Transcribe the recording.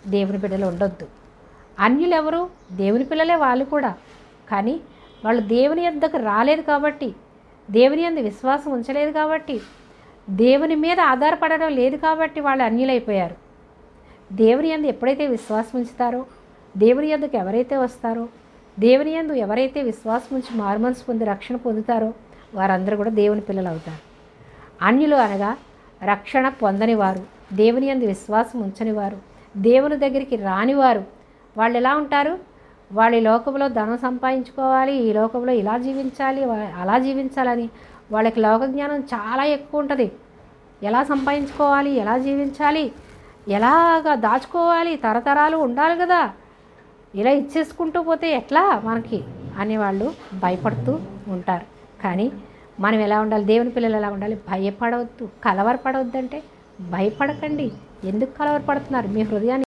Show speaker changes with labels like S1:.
S1: దేవుని బిడ్డలు ఉండొద్దు. అన్యులు ఎవరు? దేవుని పిల్లలే వాళ్ళు కూడా. కానీ వాళ్ళు దేవుని యొద్దకు రాలేదు కాబట్టి, దేవుని యందు విశ్వాసం ఉంచలేదు కాబట్టి, దేవుని మీద ఆధారపడడం లేదు కాబట్టి వాళ్ళు అన్యులైపోయారు. దేవుని యందు ఎప్పుడైతే విశ్వాసం ఉంచుతారో, దేవుని యొద్దకు ఎవరైతే వస్తారో, దేవుని యందు ఎవరైతే విశ్వాసం ఉంచి మారుమనసు పొంది రక్షణ పొందుతారో వారందరూ కూడా దేవుని పిల్లలు అవుతారు. అన్యులు అనగా రక్షణ పొందని వారు, దేవుని యందు విశ్వాసం ఉంచని వారు, దేవుని దగ్గరికి రానివారు. వాళ్ళు ఎలా ఉంటారు? వాళ్ళ ఈ లోకంలో ధనం సంపాదించుకోవాలి, ఈ లోకంలో ఇలా జీవించాలి, అలా జీవించాలని వాళ్ళకి లోక జ్ఞానం చాలా ఎక్కువ ఉంటుంది. ఎలా సంపాదించుకోవాలి, ఎలా జీవించాలి, ఎలాగా దాచుకోవాలి, తరతరాలు ఉండాలి కదా, ఇలా ఇచ్చేసుకుంటూ పోతే ఎట్లా మనకి అనేవాళ్ళు భయపడుతూ ఉంటారు. కానీ మనం ఎలా ఉండాలి? దేవుని పిల్లలు ఎలా ఉండాలి? భయపడవద్దు, కలవరపడవద్దు. అంటే భయపడకండి. ఎందుకు కలవరపడుతున్నారు? మీ హృదయాన్ని